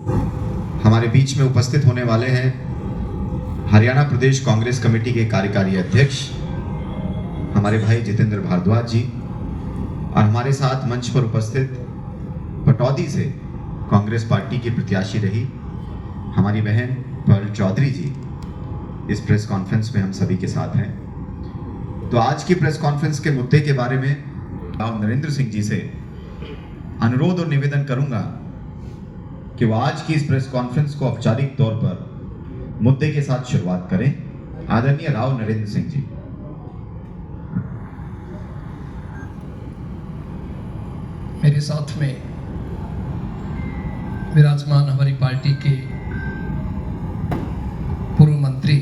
हमारे बीच में उपस्थित होने वाले हैं हरियाणा प्रदेश कांग्रेस कमेटी के कार्यकारी अध्यक्ष हमारे भाई जितेंद्र भारद्वाज जी, और हमारे साथ मंच पर उपस्थित पटौदी से कांग्रेस पार्टी की प्रत्याशी रही हमारी बहन पर्ल चौधरी जी इस प्रेस कॉन्फ्रेंस में हम सभी के साथ हैं। तो आज की प्रेस कॉन्फ्रेंस के मुद्दे के बारे में राव नरेंद्र सिंह जी से अनुरोध और निवेदन करूंगा कि वो आज की इस प्रेस कॉन्फ्रेंस को औपचारिक तौर पर मुद्दे के साथ शुरुआत करें। आदरणीय राव नरेंद्र सिंह जी। मेरे साथ में विराजमान हमारी पार्टी के पूर्व मंत्री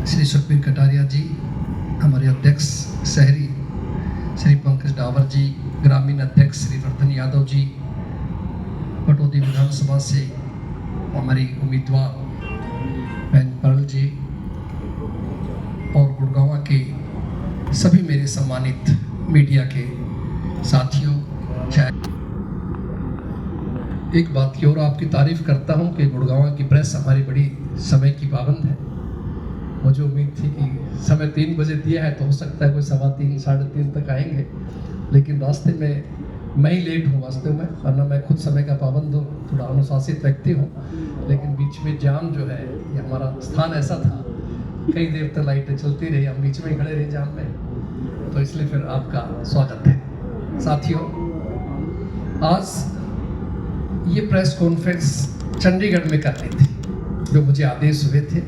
श्री सुखबीर कटारिया जी, हमारे अध्यक्ष शहरी श्री पंकज डावर जी, ग्रामीण अध्यक्ष श्री वर्धन यादव जी, पटौदी विधानसभा से हमारी उम्मीदवार बहन पर्ल जी, और गुड़गांव के सभी मेरे सम्मानित मीडिया के साथियों। एक बात की और आपकी तारीफ करता हूं कि गुड़गांव की प्रेस हमारी बड़ी समय की पाबंद है। मुझे उम्मीद थी कि समय 3 बजे दिया है तो हो सकता है कोई 3:15 साढ़े 3 तक आएंगे, लेकिन रास्ते में मैं ही लेट हूँ वास्तव में, वरना मैं खुद समय का पाबंद हूँ, थोड़ा अनुशासित व्यक्ति हूँ। लेकिन बीच में जाम जो है, ये हमारा स्थान ऐसा था, कई देर तक लाइटें चलती रही, हम बीच में ही खड़े रहे जाम में, तो इसलिए फिर आपका स्वागत है। साथियों, आज ये प्रेस कॉन्फ्रेंस चंडीगढ़ में करनी थी, जो मुझे आदेश हुए थे,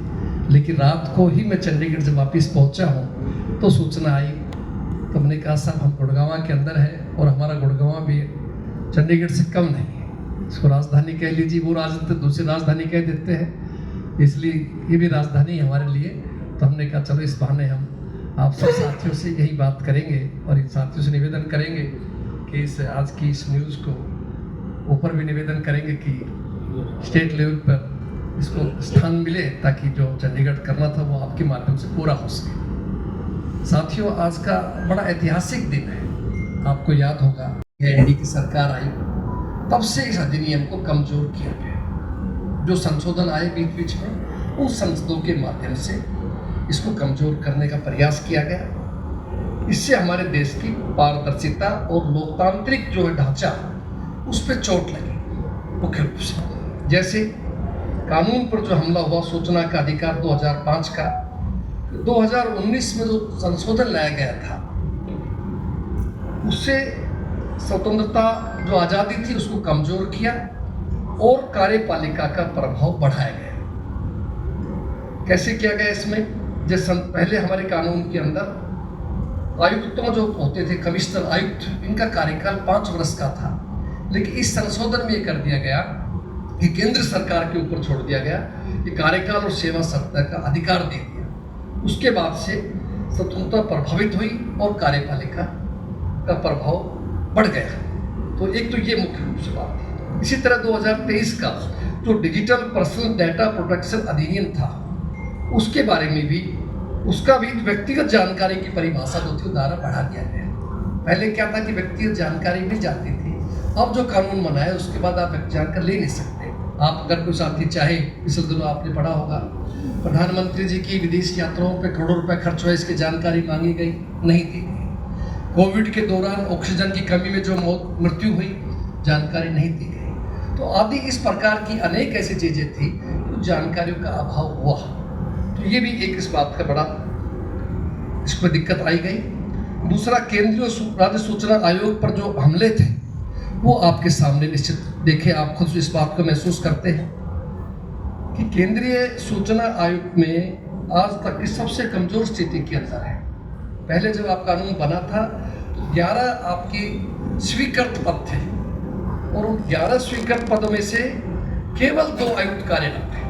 लेकिन रात को ही मैं चंडीगढ़ जब वापस पहुंचा हूं तो सूचना आई, तो मैंने कहा साहब हम गुड़गांव के अंदर है और हमारा गुड़गांव भी चंडीगढ़ से कम नहीं है, इसको राजधानी कह लीजिए, वो दूसरी राजधानी कह देते हैं, इसलिए ये भी राजधानी हमारे लिए। तो हमने कहा चलो इस बहाने हम आप सब साथियों से यही बात करेंगे और इन साथियों से निवेदन करेंगे कि इस आज की इस न्यूज़ को ऊपर भी निवेदन करेंगे कि स्टेट लेवल पर इसको स्थान मिले, ताकि जो चंडीगढ़ करना था वो आपके माध्यम से पूरा हो सके। साथियों, आज का बड़ा ऐतिहासिक दिन है। आपको याद होगा एनडीए की सरकार आई, तब से इस अधिनियम को कमजोर किया गया। जो संशोधन आए बीच बीच में, उन संसदों के माध्यम से इसको कमजोर करने का प्रयास किया गया। इससे हमारे देश की पारदर्शिता और लोकतांत्रिक जो है ढांचा, उस पर चोट लगी मुख्य रूप से। जैसे कानून पर जो हमला हुआ, सूचना का अधिकार 2005 का, 2019 में जो संशोधन लाया गया था, उससे स्वतंत्रता जो आज़ादी थी उसको कमजोर किया और कार्यपालिका का प्रभाव बढ़ाया गया। कैसे किया गया इसमें? जैसे पहले हमारे कानून के अंदर आयुक्तों जो होते थे, कमिश्नर आयुक्त, इनका कार्यकाल 5 वर्ष का था, लेकिन इस संशोधन में ये कर दिया गया कि केंद्र सरकार के ऊपर छोड़ दिया गया कि कार्यकाल और सेवा सप्ताह का अधिकार दे दिया। उसके बाद से स्वतंत्रता प्रभावित हुई और कार्यपालिका का प्रभाव बढ़ गया। तो एक तो ये मुख्य रूप से बात है। इसी तरह 2023 का जो डिजिटल पर्सनल डाटा प्रोटेक्शन अधिनियम था, उसके बारे में भी, उसका भी व्यक्तिगत जानकारी की परिभाषा जो थी द्वारा बढ़ा दिया गया। पहले क्या था कि व्यक्तिगत जानकारी मिल जाती थी, अब जो कानून बना है उसके बाद आप जानकारी ले नहीं सकते। आप अगर कोई साथी चाहे, पिछले दिनों आपने पढ़ा होगा, प्रधानमंत्री जी की विदेश यात्राओं पे करोड़ों रुपए खर्च हुए, इसकी जानकारी मांगी गई, नहीं दी गई। कोविड के दौरान ऑक्सीजन की कमी में जो मृत्यु हुई, जानकारी नहीं दी गई। तो आदि इस प्रकार की अनेक ऐसी चीजें थी, तो जानकारियों का अभाव हुआ। तो ये भी एक इस बात का बड़ा इसमें दिक्कत आई गई। दूसरा, केंद्रीय राज्य सूचना आयोग पर जो हमले थे, वो आपके सामने निश्चित देखे, आप खुद इस बात को महसूस करते हैं कि केंद्रीय सूचना आयोग में आज तक की सबसे कमजोर स्थिति के अंदर है। पहले जब आप कानून बना था तो 11 आपके स्वीकृत पद थे, और उन 11 स्वीकृत पदों में से केवल 2 आयुक्त कार्यरत थे।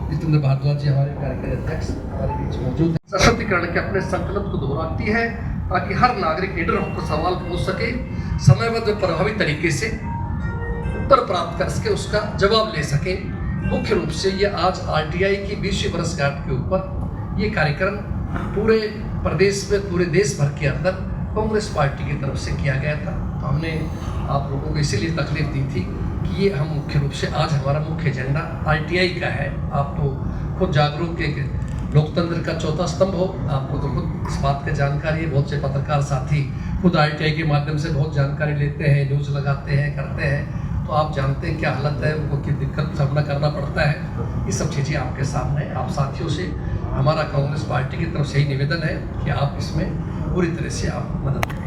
जितेंद्र भारद्वाज जी हमारे कार्यकारी अध्यक्ष हमारे बीच मौजूद है। सशक्तिकरण के अपने संकल्प को दोहराती है ताकि हर नागरिक निडर होकर सवाल पूछ सके, समयबद्ध और प्रभावी तरीके से उत्तर प्राप्त कर सके, उसका जवाब ले सके। मुख्य रूप से ये आज आरटीआई की 20वीं वर्षगांठ के ऊपर ये कार्यक्रम पूरे प्रदेश में, पूरे देश भर के अंदर कांग्रेस पार्टी की तरफ से किया गया था। तो हमने आप लोगों को इसीलिए तकलीफ दी थी कि ये हम मुख्य रूप से आज हमारा मुख्य एजेंडा आरटीआई का है। आप तो खुद जागरूक के लोकतंत्र का चौथा स्तंभ हो, आपको तो खुद इस बात की जानकारी है। बहुत से पत्रकार साथी खुद आरटीआई के माध्यम से बहुत जानकारी लेते हैं, न्यूज़ लगाते हैं, करते हैं, तो आप जानते हैं क्या हालत है, उनको किस दिक्कत का सामना करना पड़ता है। ये सब चीज़ें आपके सामने हैं। आप साथियों से हमारा कांग्रेस पार्टी की तरफ से ही निवेदन है कि आप इसमें पूरी तरह से आप मदद करें।